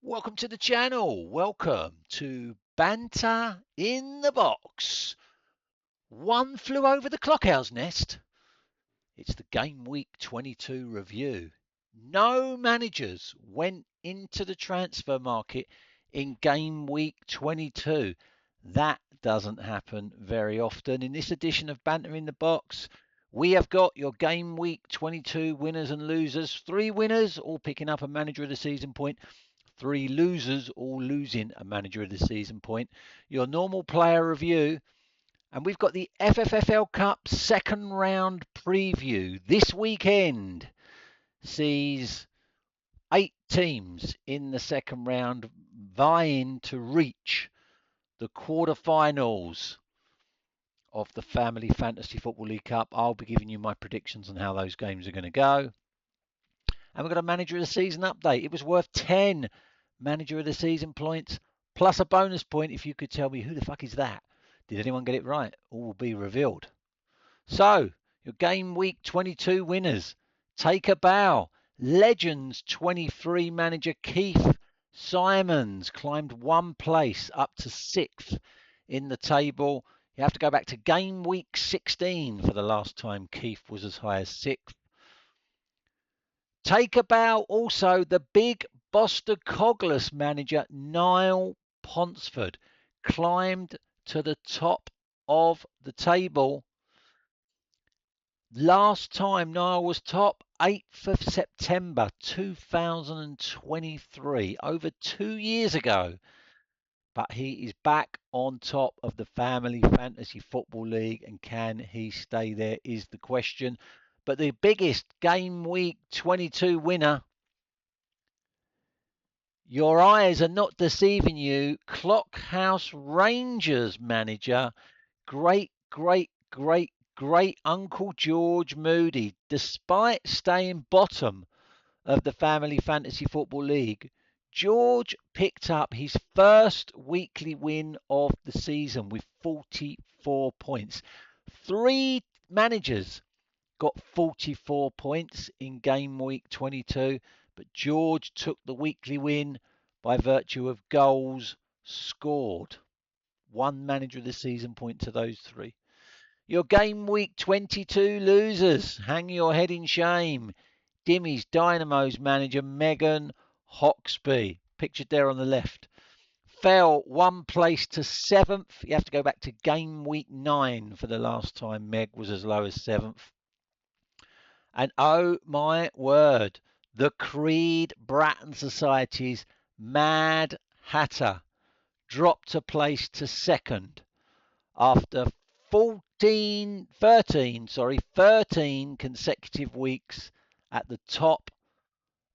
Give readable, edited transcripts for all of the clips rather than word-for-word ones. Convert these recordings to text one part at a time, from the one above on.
Welcome to the channel. Welcome to Banter in the Box. One flew over the Clockhouse nest. It's the Game Week 22 review. No managers went into the transfer market in Game Week 22. That doesn't happen very often. In this edition of Banter in the Box, we have got your Game Week 22 winners and losers. 3 winners, all picking up a Manager of the Season point. 3 losers, all losing a Manager of the Season point. Your normal player review. And we've got the FFFL Cup second round preview. This weekend sees 8 teams in the second round vying to reach the quarterfinals of the Family Fantasy Football League Cup. I'll be giving you my predictions on how those games are going to go. And we've got a Manager of the Season update. It was worth 10 Manager of the Season points plus a bonus point if you could tell me who the fuck is that. Did anyone get it right? All will be revealed. So, your Game Week 22 winners. Take a bow. Legends 23 manager Keith Simons climbed 1 place up to 6th in the table. You have to go back to Game Week 16 for the last time Keith was as high as 6th. Take a bow also the big Boston Cogless manager Niall Ponsford climbed to the top of the table. Last time Niall was top, 8th of September 2023, over 2 years ago. But he is back on top of the Family Fantasy Football League, and can he stay there is the question. But the biggest Game Week 22 winner, your eyes are not deceiving you, Clockhouse Rangers manager, great Uncle George Moody. Despite staying bottom of the Family Fantasy Football League, George picked up his first weekly win of the season with 44 points. 3 managers got 44 points in Game Week 22, but George took the weekly win by virtue of goals scored. 1 Manager of the Season point to those 3. Your Game Week 22 losers, hang your head in shame. Dimmy's Dynamo's manager Megan Hoxby, pictured there on the left, fell 1 place to 7th. You have to go back to Game Week 9 for the last time Meg was as low as 7th. And oh my word, the Creed Bratton Society's Mad Hatter dropped a place to 2nd after 13 consecutive weeks at the top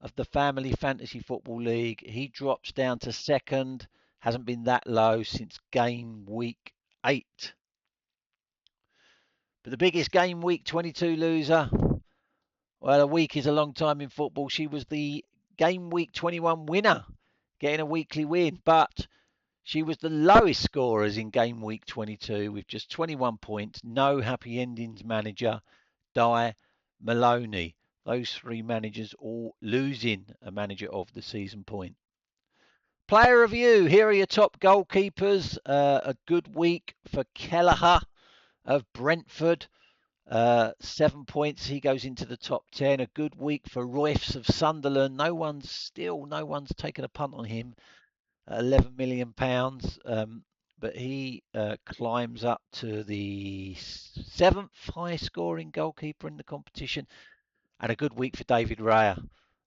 of the Family Fantasy Football League. He drops down to 2nd, hasn't been that low since Game Week 8. But the biggest Game Week 22 loser, well, a week is a long time in football. She was the Game Week 21 winner, getting a weekly win, but she was the lowest scorers in Game Week 22 with just 21 points. No happy endings manager, Di Maloney. Those 3 managers all losing a Manager of the Season point. Player review. Here are your top goalkeepers. A good week for Kelleher of Brentford. 7 points. He goes into the top 10. A good week for Royce of Sunderland. No one's taken a punt on him. £11 million. But he climbs up to the 7th highest scoring goalkeeper in the competition. And a good week for David Raya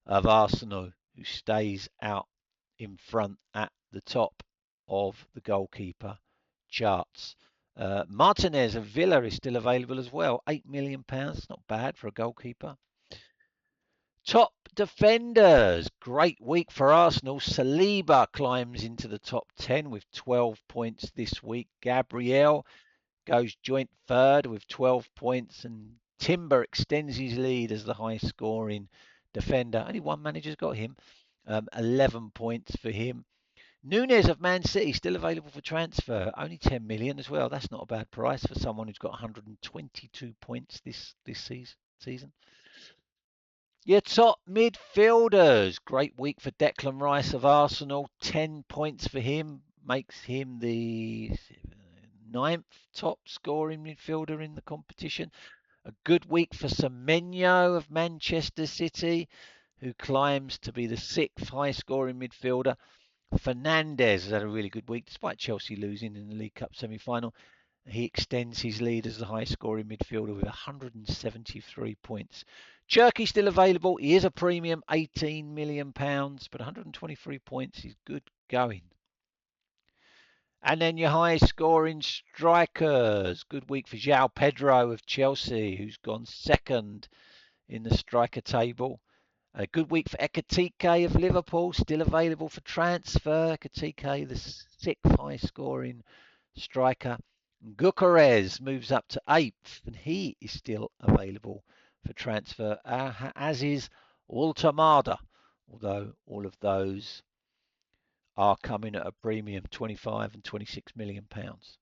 of Arsenal, who stays out in front at the top of the goalkeeper charts. Martinez of Villa is still available as well. £8 million. Not bad for a goalkeeper. Top defenders. Great week for Arsenal. Saliba climbs into the top 10 with 12 points this week. Gabriel goes joint 3rd with 12 points. And Timber extends his lead as the highest scoring defender. Only 1 manager's got him. 11 points for him. Nunes of Man City still available for transfer. Only 10 million as well. That's not a bad price for someone who's got 122 points this season. Your top midfielders. Great week for Declan Rice of Arsenal. 10 points for him. Makes him the ninth top scoring midfielder in the competition. A good week for Semenyo of Manchester City, who climbs to be the sixth high scoring midfielder. Fernandes has had a really good week despite Chelsea losing in the League Cup semi-final. He extends his lead as the high scoring midfielder with 173 points. Cherky still available. He is a premium, £18 million, but 123 points is good going. And then your high scoring strikers. Good week for João Pedro of Chelsea, who's gone second in the striker table. A good week for Ekitike of Liverpool, still available for transfer. Ekitike, the sixth high scoring striker. Gyökeres moves up to eighth, and he is still available for transfer, as is Altamada, although all of those are coming at a premium, 25 and 26 million pounds.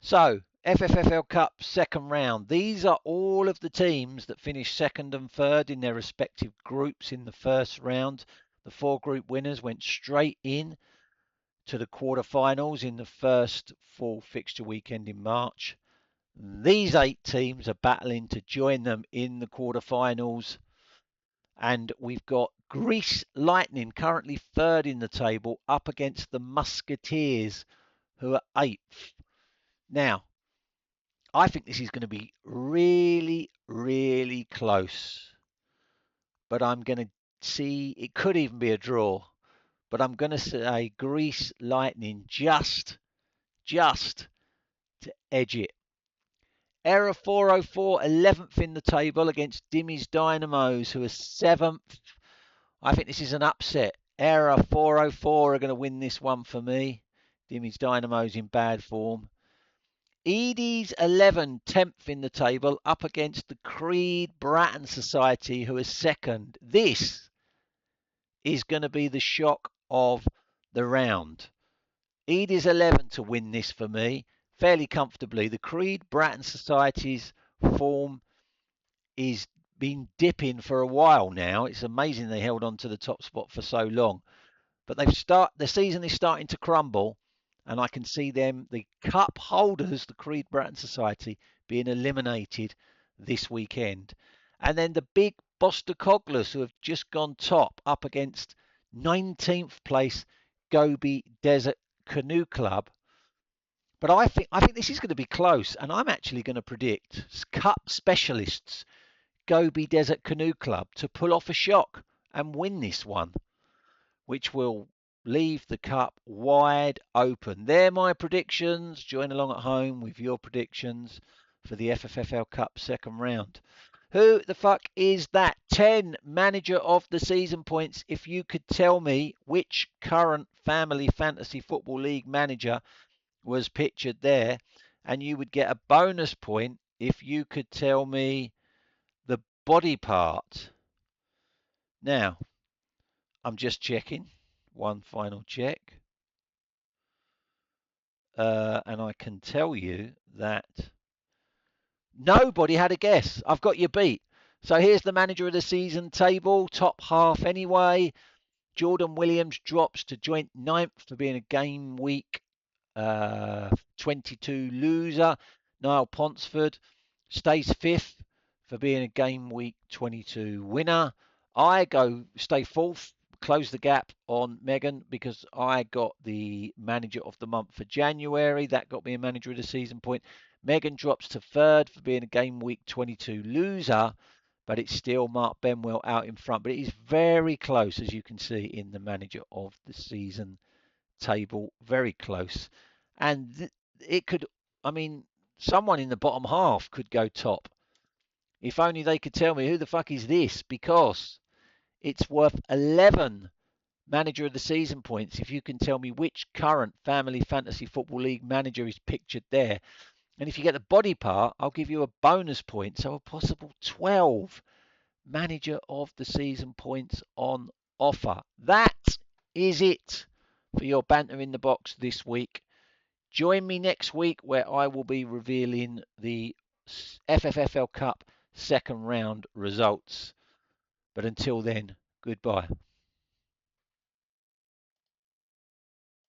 So, FFFL Cup second round. These are all of the teams that finished second and third in their respective groups in the first round. The four group winners went straight in to the quarterfinals in the first full fixture weekend in March. These 8 teams are battling to join them in the quarterfinals. And we've got Greece Lightning currently third in the table up against the Musketeers, who are 8th. Now, I think this is going to be really, really close. But I'm going to see, it could even be a draw. But I'm going to say Greece Lightning just to edge it. Error 404, 11th in the table against Dimmy's Dynamos, who are 7th. I think this is an upset. Error 404 are going to win this one for me. Dimmy's Dynamos in bad form. Edie's 11, 10th in the table, up against the Creed Bratton Society, who is second. This is going to be the shock of the round. Edie's 11 to win this for me, fairly comfortably. The Creed Bratton Society's form is been dipping for a while now. It's amazing they held on to the top spot for so long. But the season is starting to crumble, and I can see them, the cup holders, the Creed Bratton Society, being eliminated this weekend. And then the big Bostocoglus, who have just gone top, up against 19th place Gobi Desert Canoe Club. But I think this is going to be close, and I'm actually going to predict cup specialists Gobi Desert Canoe Club to pull off a shock and win this one, which will leave the cup wide open. They're my predictions. Join along at home with your predictions for the FFFL Cup second round. Who the fuck is that? 10 manager of the season points. If you could tell me which current Family Fantasy Football League manager was pictured there, and you would get a bonus point if you could tell me the body part. Now, I'm just checking. One final check. And I can tell you that nobody had a guess. I've got you beat. So here's the manager of the season table, top half anyway. Jordan Williams drops to joint ninth for being a game week 22 loser. Niall Ponsford stays fifth for being a game week 22 winner. I stay fourth, close the gap on Megan because I got the manager of the month for January. That got me a manager of the season point. Megan drops to third for being a game week 22 loser, but it's still Mark Benwell out in front. But it is very close, as you can see in the manager of the season table. Very close. And it could, I mean, someone in the bottom half could go top. If only they could tell me who the fuck is this, because it's worth 11 manager of the season points if you can tell me which current Family Fantasy Football League manager is pictured there. And if you get the body part, I'll give you a bonus point. So a possible 12 manager of the season points on offer. That is it for your Banter in the Box this week. Join me next week where I will be revealing the FFFL Cup second round results. But until then, goodbye.